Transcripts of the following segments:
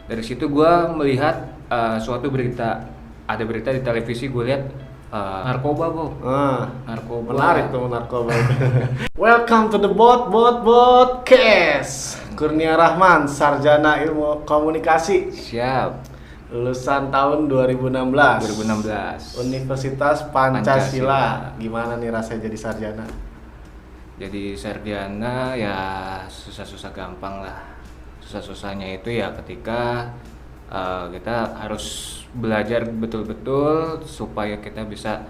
Dari situ gue melihat suatu berita, ada berita di televisi, gue lihat narkoba bro. Narkoba. Menarik tuh narkoba itu. Welcome to the Podcast. Kurnia Rahman, sarjana ilmu komunikasi. Siap. Lulusan tahun 2016. 2016. Universitas Pancasila. Gimana nih rasanya jadi sarjana? Jadi sarjana ya susah-susah gampang lah. Susah-susahnya itu ya ketika kita harus belajar betul-betul supaya kita bisa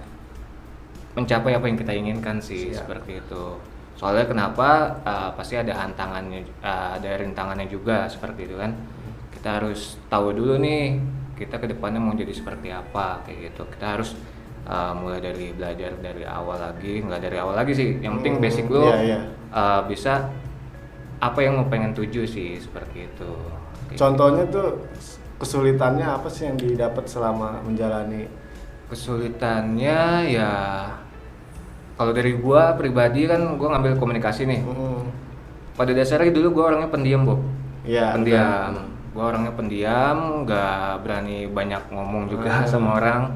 mencapai apa yang kita inginkan sih. Siap. Seperti itu. Soalnya kenapa pasti ada ada rintangannya juga seperti itu kan. Kita harus tahu dulu nih kita ke depannya mau jadi seperti apa kayak gitu. Kita harus mulai dari belajar dari awal lagi, nggak dari awal lagi sih. Yang penting basic lo bisa apa yang mau pengen tuju sih seperti itu. Contohnya tuh kesulitannya apa sih yang didapat selama menjalani? Kesulitannya ya kalau dari gua pribadi kan gua ngambil komunikasi nih. Pada dasarnya dulu gua orangnya pendiam, Bob. Iya, Pendiam. Gua orangnya pendiam, nggak berani banyak ngomong juga sama orang.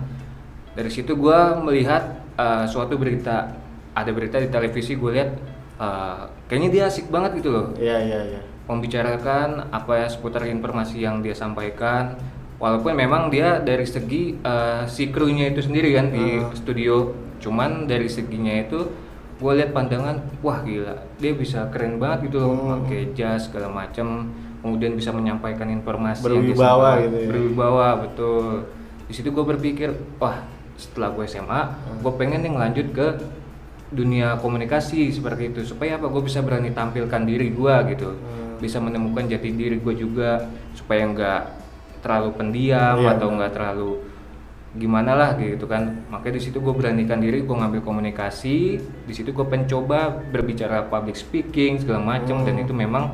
Dari situ gua melihat suatu berita, ada berita di televisi, gue lihat kayaknya dia asik banget gitu loh. Iya. Membicarakan apa ya seputar informasi yang dia sampaikan, walaupun memang dia dari segi si krunya itu sendiri kan di studio, cuman dari seginya itu gue lihat pandangan, wah gila, dia bisa keren banget gitu loh, pakai jas segala macam, kemudian bisa menyampaikan informasi berwibawa gitu ya. Berwibawa, betul. Di situ gue berpikir, wah setelah gue SMA, gue pengen nih ngelanjut ke dunia komunikasi seperti itu, supaya apa, gue bisa berani tampilkan diri gue gitu, bisa menemukan jati diri gue juga, supaya nggak terlalu pendiam atau nggak terlalu gimana lah gitu kan. Makanya di situ gue beranikan diri, gue ngambil komunikasi. Di situ gue pencoba berbicara public speaking segala macam, dan itu memang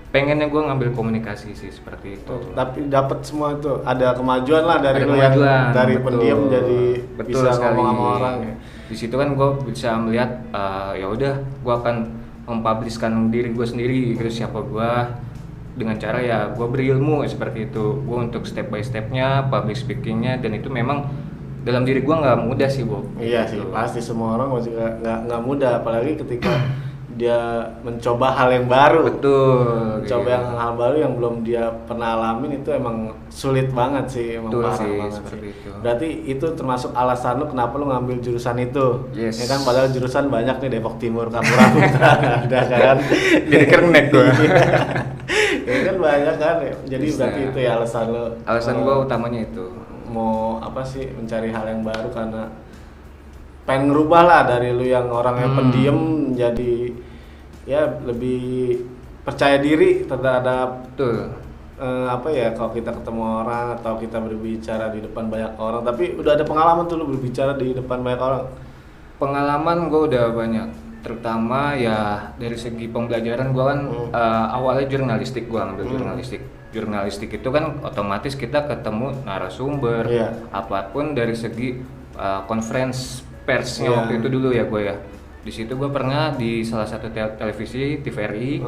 pengennya gue ngambil komunikasi sih seperti itu. Tapi dapat semua itu, ada kemajuan lah dari Ada lu yang kemajuan, dari betul. pendiam jadi Betul bisa sekali. ngomong sama orang ya. Di situ kan gue bisa melihat ya udah, gue akan mempublishkan diri gue sendiri gitu, siapa gue, dengan cara ya gue berilmu seperti itu. Gue untuk step by stepnya, public speakingnya, dan itu memang dalam diri gue nggak mudah sih, Bob. Iya sih, pasti semua orang juga nggak mudah, apalagi ketika dia mencoba hal yang baru. Betul. Mencoba yang hal baru yang belum dia pernah alamin, itu emang sulit banget sih, emang Betul parah sih, banget seperti sih. itu. Berarti itu termasuk alasan lu kenapa lu ngambil jurusan itu. Yes. Ya kan, padahal jurusan banyak nih, Depok Timur, Kapura Putra, ada kan. Jadi kerenek gue. Ya kan banyak kan, jadi Bisa. berarti itu ya alasan lu. Alasan gue utamanya itu. Mau apa sih, mencari hal yang baru karena pengen ngerubah lah dari lu yang orangnya pendiam jadi ya lebih percaya diri terhadap Betul. apa ya, kalau kita ketemu orang atau kita berbicara di depan banyak orang. Tapi udah ada pengalaman tuh lu berbicara di depan banyak orang? Pengalaman gue udah banyak, terutama ya dari segi pembelajaran gue kan awalnya jurnalistik, gue ngambil jurnalistik itu kan otomatis kita ketemu narasumber, apapun dari segi conference persnya waktu itu dulu ya gue ya. Di situ gue pernah di salah satu televisi TVRI,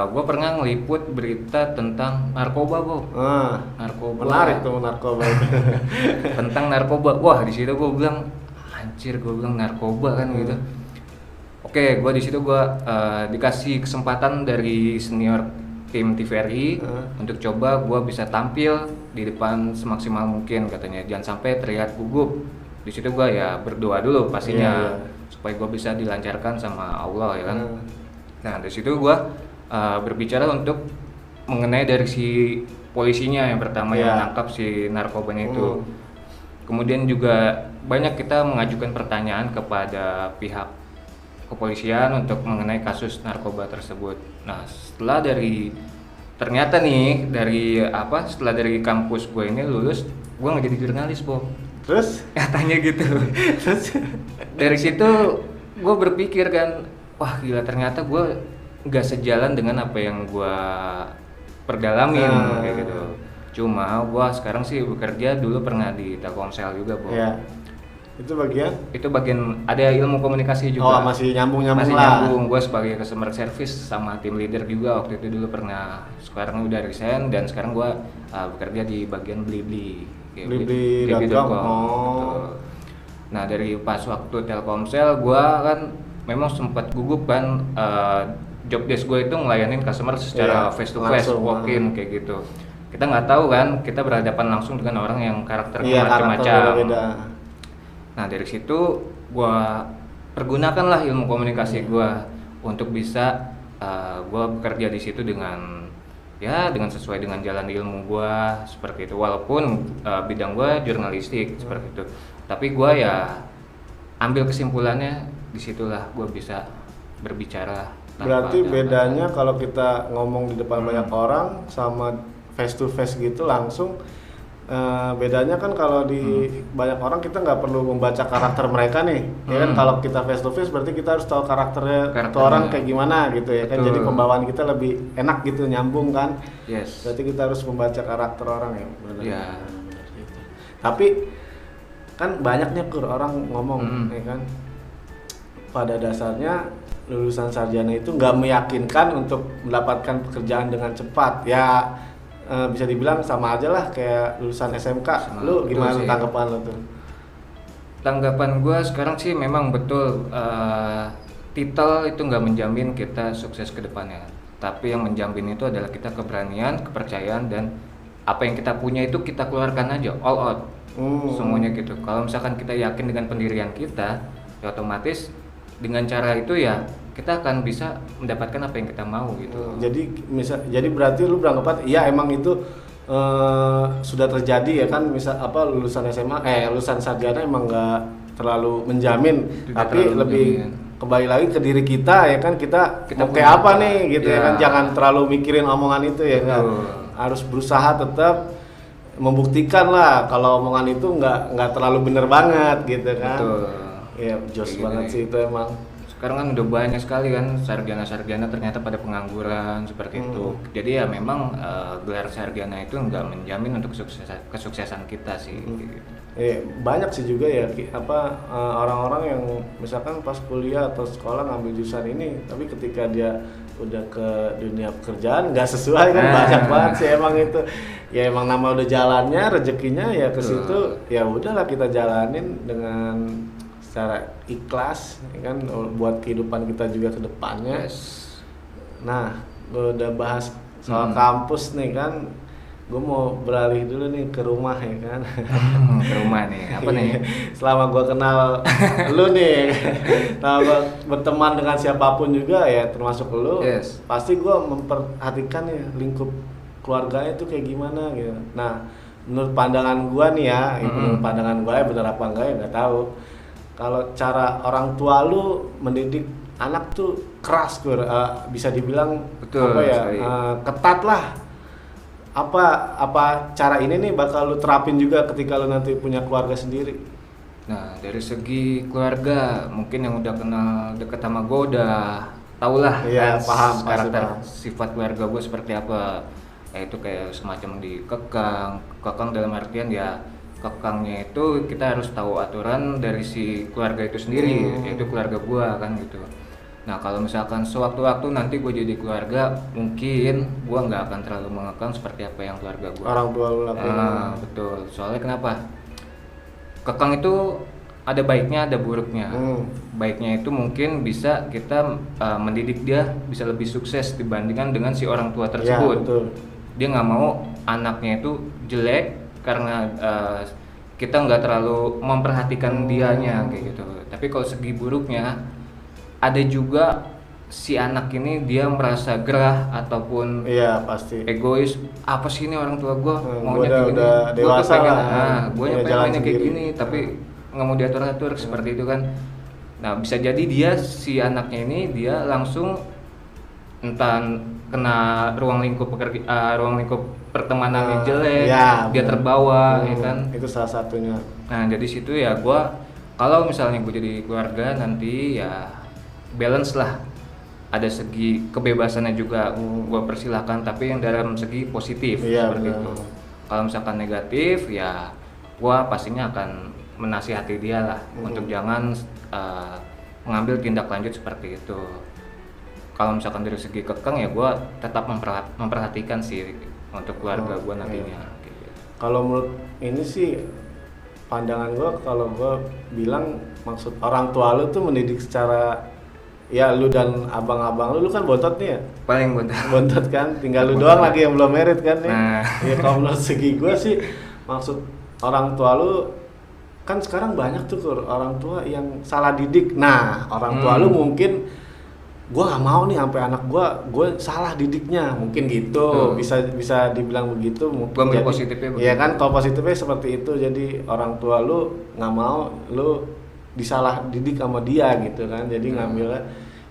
gue pernah ngeliput berita tentang narkoba, Bro. Narkoba. Menarik tuh narkoba itu. Tentang narkoba. Wah, di situ gue bilang, anjir, gue bilang narkoba kan gitu. Oke, gue di situ gue dikasih kesempatan dari senior tim TVRI untuk coba gue bisa tampil di depan semaksimal mungkin, katanya. Jangan sampai terlihat gugup. Di situ gue ya berdoa dulu pastinya, supaya gue bisa dilancarkan sama Allah ya kan. Nah, dari situ gue berbicara untuk mengenai dari si polisinya yang pertama yang menangkap si narkobanya itu. Kemudian juga banyak kita mengajukan pertanyaan kepada pihak kepolisian untuk mengenai kasus narkoba tersebut. Nah, setelah ternyata nih setelah dari kampus gue ini lulus, gue nggak jadi jurnalis, Bob. Terus? Katanya gitu. Terus dari situ gue berpikir kan, wah gila, ternyata gue nggak sejalan dengan apa yang gue perdalamin kayak gitu. Cuma gue sekarang sih bekerja, dulu pernah di Telkomsel juga, Bob. Itu bagian? Itu bagian ada ilmu komunikasi Oh, juga. masih nyambung-nyambung Masih lah. nyambung. Gue sebagai customer service sama tim leader juga waktu itu dulu pernah. Sekarang udah resign dan sekarang gue bekerja di bagian Blibli. Kayak Blibli.com. Blibli.com. Oh. Betul. Nah dari pas waktu Telkomsel gue kan memang sempat gugup kan, job desk gue itu ngelayanin customer secara face to face, langsung, walk-in kayak gitu. Kita nggak tahu kan, kita berhadapan langsung dengan orang yang karakternya Iya, macam-macam. karakter beda. Nah dari situ gue pergunakanlah ilmu komunikasi gue untuk bisa gue bekerja di situ dengan dengan sesuai dengan jalan ilmu gue seperti itu. Walaupun bidang gue jurnalistik seperti itu, tapi gue ya ambil kesimpulannya disitulah gue bisa berbicara. Berarti bedanya kalau kita ngomong di depan banyak orang sama face to face gitu langsung, bedanya kan kalau di banyak orang kita nggak perlu membaca karakter mereka nih, ya kan. Kalau kita face to face berarti kita harus tahu karakternya tuh orang kayak gimana gitu ya kan. Jadi pembawaan kita lebih enak gitu, nyambung kan. Yes. Berarti kita harus membaca karakter orang ya. Benar. Ya. Gitu. Tapi kan banyaknya orang ngomong ya kan, pada dasarnya lulusan sarjana itu nggak meyakinkan untuk mendapatkan pekerjaan dengan cepat ya. Bisa dibilang sama aja lah kayak lulusan SMK. Lu gimana tanggapan lu tuh? Tanggapan gue sekarang sih memang betul, titel itu nggak menjamin kita sukses ke depannya, tapi yang menjamin itu adalah kita keberanian, kepercayaan, dan apa yang kita punya itu kita keluarkan aja, all out, semuanya gitu. Kalau misalkan kita yakin dengan pendirian kita, ya otomatis dengan cara itu ya kita akan bisa mendapatkan apa yang kita mau gitu. Jadi berarti lu beranggapan iya emang itu sudah terjadi ya kan, lulusan SMA lulusan sarjana emang nggak terlalu menjamin, tapi lebih kembali lagi ke diri kita ya kan, kita mau kayak apa nih gitu ya kan. Jangan terlalu mikirin omongan itu ya kan. Harus berusaha tetap membuktikan lah kalau omongan itu nggak terlalu bener banget gitu kan. Betul. Ya jos banget sih itu emang. Sekarang kan udah banyak sekali kan sarjana-sarjana ternyata pada pengangguran seperti itu. Jadi ya memang gelar sarjana itu nggak menjamin untuk kesuksesan kita sih. Gitu. Banyak sih juga ya orang-orang yang misalkan pas kuliah atau sekolah ngambil jurusan ini, tapi ketika dia udah ke dunia pekerjaan nggak sesuai kan. Banyak banget sih emang itu. Ya emang nama udah jalannya, rezekinya ya ke situ. Ya udahlah kita jalanin dengan secara ikhlas ya kan, buat kehidupan kita juga ke depannya. Nah, gue udah bahas soal kampus nih kan, gue mau beralih dulu nih ke rumah ya kan. Ke rumah nih, apa nih? Selama gue kenal lu nih, selama gue berteman dengan siapapun juga ya termasuk lu, pasti gue memperhatikan ya lingkup keluarganya itu kayak gimana gitu. Nah, menurut pandangan gue nih ya, menurut pandangan gue ya benar apa enggak ya nggak tahu. Kalau cara orang tua lu mendidik anak tuh keras, bisa dibilang betul, ketat lah. Apa cara ini nih bakal lu terapin juga ketika lu nanti punya keluarga sendiri? Nah dari segi keluarga mungkin yang udah kenal deket sama gue udah tau lah paham karakter sifat keluarga gue seperti apa. Itu kayak semacam kekang dalam artian ya, kekangnya itu kita harus tahu aturan dari si keluarga itu sendiri, yaitu keluarga gua kan gitu. Nah kalau misalkan sewaktu-waktu nanti gue jadi keluarga, mungkin gua nggak akan terlalu mengekang seperti apa yang keluarga gua. Orang tua lu lakuin. Betul. Soalnya kenapa? Kekang itu ada baiknya, ada buruknya. Baiknya itu mungkin bisa kita mendidik dia bisa lebih sukses dibandingkan dengan si orang tua tersebut. Ya, betul. Dia nggak mau anaknya itu jelek karena kita nggak terlalu memperhatikan dianya kayak gitu. Tapi kalau segi buruknya, ada juga si anak ini dia merasa gerah ataupun pasti egois. Apa sih ini orang tua gue maunya kayak gini, udah dewasa pengen, lah, gue pengennya kayak gini, tapi nggak mau diatur-atur seperti itu kan. Nah bisa jadi si anaknya ini dia langsung entah kena ruang lingkup pertemanan jelek, dia terbawa ya kan. Itu salah satunya. Nah jadi situ ya gue, kalau misalnya gue jadi keluarga nanti ya balance lah, ada segi kebebasannya juga gue persilahkan, tapi yang dalam segi positif seperti itu. Kalau misalkan negatif ya gue pastinya akan menasihati dia lah untuk jangan mengambil tindak lanjut seperti itu. Kalau misalkan dari segi kekang ya gue tetap memperhatikan sih untuk keluarga gue nantinya. Gitu. Kalau menurut ini sih pandangan gue, kalau gue bilang maksud orang tua lu tuh mendidik secara ya lu dan abang-abang lu kan bontot nih ya. Paling bontot. Bontot kan, tinggal lu doang lagi yang belum merit kan nih. Nah. Ya kalau menurut segi gue sih maksud orang tua lu kan sekarang banyak tuh orang tua yang salah didik. Nah, orang tua lu mungkin gua nggak mau nih sampai anak gua salah didiknya, mungkin gitu. Bisa dibilang begitu. Gua ambil positifnya begitu. Iya kan, kalau positifnya seperti itu. Jadi orang tua lu nggak mau lu disalah didik sama dia gitu kan. Jadi ngambilnya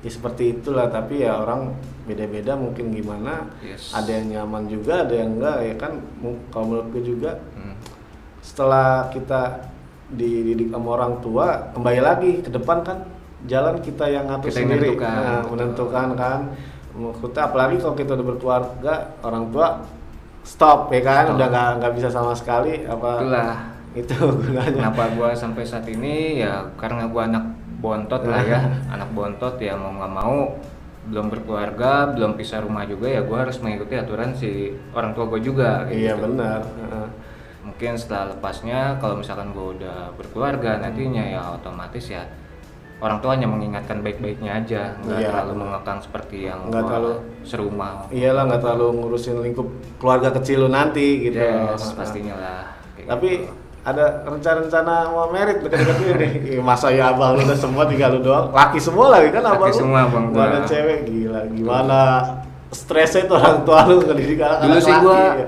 ya seperti itulah. Tapi ya orang beda-beda mungkin gimana. Yes. Ada yang nyaman juga, ada yang enggak ya kan. Kalau menurut gue juga setelah kita dididik sama orang tua, kembali lagi ke depan kan jalan kita yang ngatur kita sendiri, menentukan kan. Kita apalagi kalau kita udah berkeluarga, orang tua stop ya kan, udah nggak bisa sama sekali apa. Itulah itu gunanya. Kenapa gua sampai saat ini ya karena gua anak bontot lah ya, anak bontot ya mau nggak mau belum berkeluarga, belum pisah rumah juga ya gua harus mengikuti aturan si orang tua gua juga. Iya gitu. benar. Mungkin setelah lepasnya kalau misalkan gue udah berkeluarga nantinya ya otomatis ya orang tua hanya mengingatkan baik-baiknya aja, nggak terlalu mengekang seperti yang nggak terlalu serumah. Iyalah, nggak terlalu ngurusin lingkup keluarga kecil lu nanti gitu. Yes, pastinya lah. Tapi gitu. ada rencana mau merit dekat-dekat ini nih. Masa ya abang lu udah semua, tinggal lu doang. Laki semua lagi kan abang lu. Laki semua bang. Gak ada cewek, gila. Gimana stresnya itu orang tua lu ngedidik anak dulu sih laki, gua ya?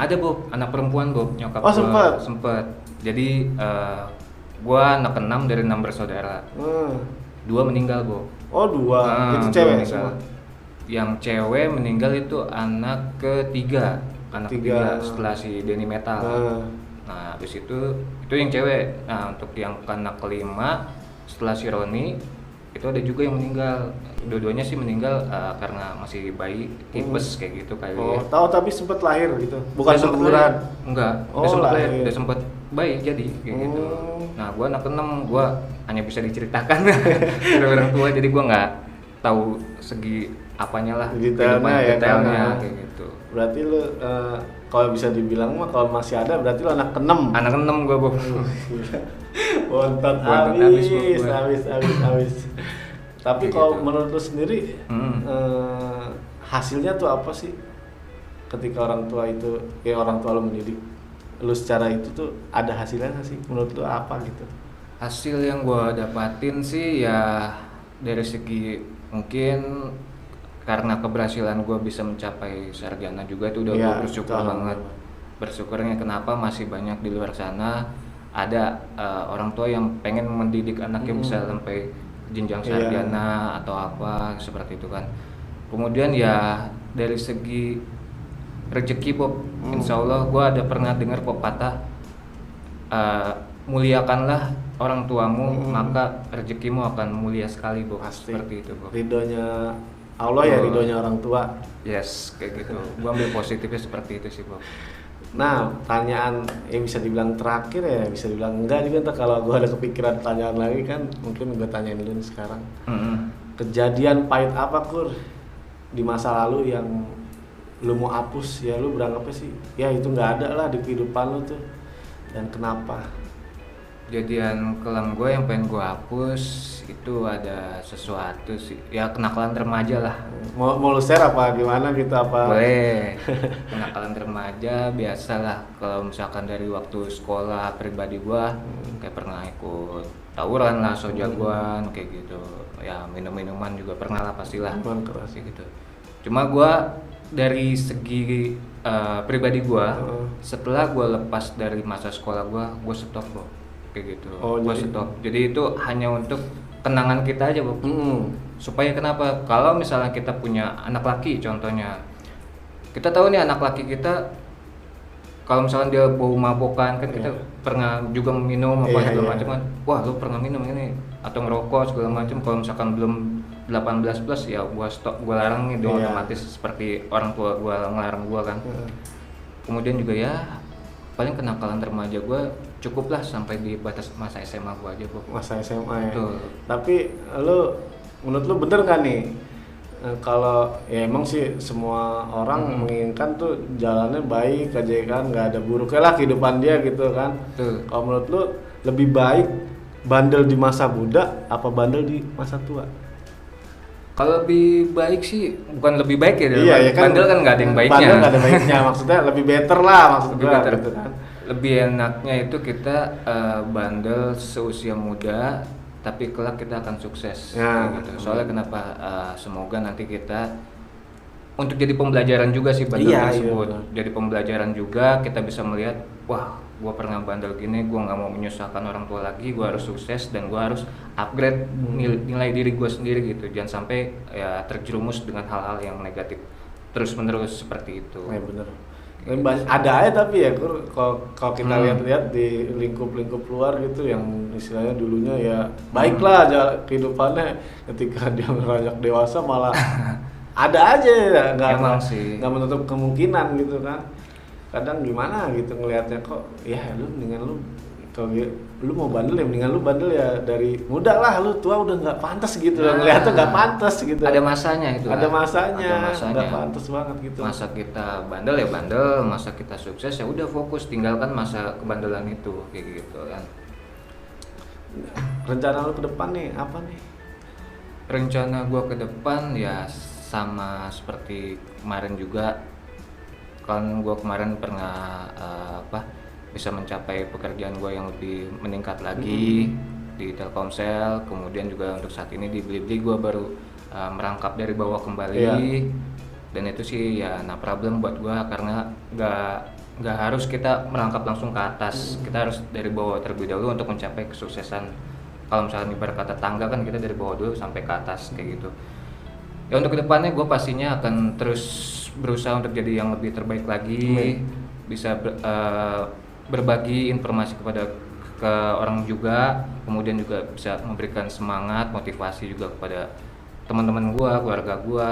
Ada Bob, anak perempuan Bob, nyokap Oh, gua sempet. Jadi gua anak ke-6 dari 6 bersaudara. 2 meninggal Bob. Oh 2, itu cewek semua? Yang cewek meninggal itu anak ketiga setelah si Denny Metal. Nah habis itu yang cewek. Nah untuk yang anak kelima setelah si Roni itu ada juga yang meninggal. Dua-duanya sih meninggal karena masih bayi, tipes kayak gitu kali ya. Tahu tapi sempat lahir gitu. Bukan semburan. Enggak, Oh, udah sempet bayi jadi kayak gitu. Nah, gua anak ke-6, gua hanya bisa diceritakan dari orang tua, jadi gua nggak tahu segi apanya lah, detailnya kayak gitu. Berarti lu kalau bisa dibilang mah kalau masih ada berarti lu anak ke-6. Anak ke-6 gua, Bob. Bontot habis. Tapi kalau gitu. Menurut lu sendiri hasilnya tuh apa sih ketika orang tua itu orang tua lu mendidik lu secara itu tuh ada hasilnya nggak sih? Menurut lu apa gitu? Hasil yang gua dapatin sih ya dari segi mungkin karena keberhasilan gua bisa mencapai sarjana juga itu udah gua bersyukur banget. Bersyukurnya kenapa masih banyak di luar sana ada orang tua yang pengen mendidik anaknya bisa sampai jenjang sarjana atau apa seperti itu kan. Kemudian ya dari segi rezeki Bob, insya Allah gue ada pernah dengar pepatah muliakanlah orang tuamu maka rezekimu akan mulia sekali Bob. Pasti. Seperti itu Bob. Ridhonya Allah ya, ridhonya orang tua. Yes, kayak gitu. Gue ambil positifnya seperti itu sih Bob. Nah, pertanyaan yang bisa dibilang terakhir ya, bisa dibilang enggak juga. Ntar kalau gue ada kepikiran pertanyaan lagi kan, mungkin gue tanyain dulu nih sekarang. Kejadian pahit apa Kur di masa lalu yang lu mau hapus ya, lu beranggapan sih ya itu nggak ada lah di kehidupan lu tuh, dan kenapa? Kejadian kelam gue yang pengen gue hapus itu ada sesuatu sih ya, kenakalan remaja lah. Mau lu share apa gimana gitu apa? Boleh. Kenakalan remaja biasalah kalau misalkan dari waktu sekolah pribadi gue kayak pernah ikut tawuran lah, sojagoan kayak gitu ya, minum-minuman juga pernah lah pastilah keras gitu. Cuma gue dari segi pribadi gue setelah gue lepas dari masa sekolah gue stop bro kayak gitu. Gue stop, jadi itu hanya untuk kenangan kita aja Bob. Supaya kenapa, kalau misalnya kita punya anak laki contohnya, kita tahu nih anak laki kita kalau misalnya dia bau mabokan kan kita pernah juga minum apa segala macam kan, wah lu pernah minum ini atau ngerokok segala macam. Kalau misalkan belum 18 plus ya gua stop, gua larang nih otomatis seperti orang tua gua ngelarang gua kan. Kemudian juga ya paling kenakalan remaja gue cukuplah sampai di batas masa SMA gue aja kok. Masa SMA ya. Betul. Tapi menurut lu bener nggak nih? Kalau ya emang sih semua orang menginginkan tuh jalannya baik aja kan, nggak ada buruknya lah kehidupan dia gitu kan. Betul. Kalau menurut lu lebih baik bandel di masa muda apa bandel di masa tua? Kalau lebih baik sih bukan lebih baik ya, Iya, ya kan, bandel kan nggak ada yang baiknya. Bandel nggak ada baiknya, maksudnya lebih better lah maksudnya. Lebih better. Gitu kan. Lebih enaknya itu kita bandel seusia muda, tapi kelak kita akan sukses. Ya. Kayak gitu. Soalnya kenapa? Semoga nanti kita untuk jadi pembelajaran juga sih bandel Iya, tersebut. iya. Jadi pembelajaran juga, kita bisa melihat, wah, gua pernah bandel gini, gua nggak mau menyusahkan orang tua lagi, gua harus sukses dan gua harus upgrade nilai diri gua sendiri gitu. Jangan sampai ya terjerumus dengan hal-hal yang negatif terus menerus seperti itu. Ya bener. Ada aja tapi ya kalau kita lihat-lihat di lingkup-lingkup luar gitu yang istilahnya dulunya ya baiklah aja kehidupannya, ketika dia beranjak dewasa malah ada aja ya, nggak menutup kemungkinan gitu kan. Kadang gimana gitu ngelihatnya, kok ya lu mendingan lu kalau lu mau bandel ya mendingan lu bandel ya dari muda lah, lu tua udah nggak pantas gitu. Ngelihatnya nggak pantas gitu. Ada masanya itu. Ada masanya. masanya. Nggak pantas banget gitu. Masa kita bandel ya bandel, masa kita sukses ya udah fokus, tinggalkan masa kebandelan itu kayak gitu kan. Rencana lu ke depan nih apa nih? Rencana gua ke depan ya sama seperti kemarin juga, kan gue kemarin pernah bisa mencapai pekerjaan gue yang lebih meningkat lagi di Telkomsel, kemudian juga untuk saat ini di Blibli gue baru merangkap dari bawah kembali, dan itu sih ya no problem buat gue karena nggak harus kita merangkap langsung ke atas, kita harus dari bawah terlebih dahulu untuk mencapai kesuksesan. Kalau misalnya ibarat kata tangga kan kita dari bawah dulu sampai ke atas kayak gitu. Ya untuk kedepannya gue pastinya akan terus berusaha untuk jadi yang lebih terbaik lagi, bisa berbagi informasi ke orang juga, kemudian juga bisa memberikan semangat, motivasi juga kepada teman-teman gue, keluarga gue,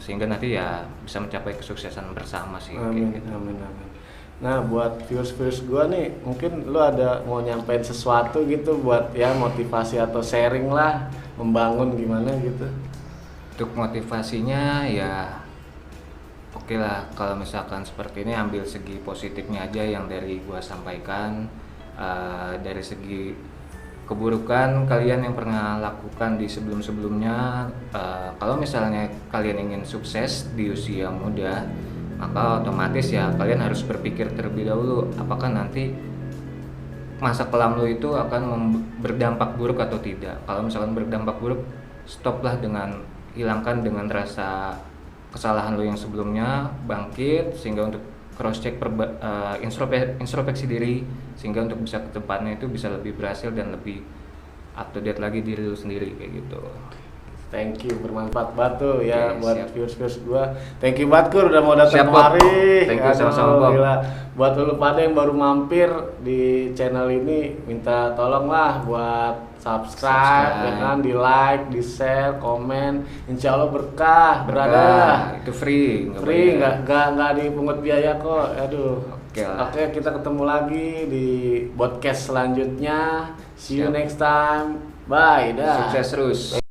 sehingga nanti ya bisa mencapai kesuksesan bersama sih. Amin, gitu. amin. Nah buat viewers gue nih, mungkin lu ada mau nyampein sesuatu gitu buat ya motivasi atau sharing lah, membangun gimana gitu. Untuk motivasinya ya oke lah, kalau misalkan seperti ini ambil segi positifnya aja yang dari gua sampaikan. Dari segi keburukan kalian yang pernah lakukan di sebelum-sebelumnya, kalau misalnya kalian ingin sukses di usia muda, maka otomatis ya kalian harus berpikir terlebih dahulu apakah nanti masa kelam lo itu akan berdampak buruk atau tidak. Kalau misalkan berdampak buruk, stoplah, dengan hilangkan dengan rasa kesalahan lo yang sebelumnya, bangkit sehingga untuk cross check introspeksi diri, sehingga untuk bisa ke depannya itu bisa lebih berhasil dan lebih up to date lagi diri lo sendiri kayak gitu. Thank you, bermanfaat banget tuh ya. Oke, buat siap. viewers gua. Thank you banget Kur udah mau datang Siap, Bob. kemari. Thank you, sama-sama, Bob. Gila. Buat lu pada yang baru mampir di channel ini, minta tolong lah buat subscribe. Ya kan, di like, di share, komen. Insya Allah berkah, berada. Itu free, Free, bayar. nggak dipungut biaya kok. Aduh. Oke lah. Oke, kita ketemu lagi di podcast selanjutnya. See you Siap. next time. Bye, dah. Sukses terus.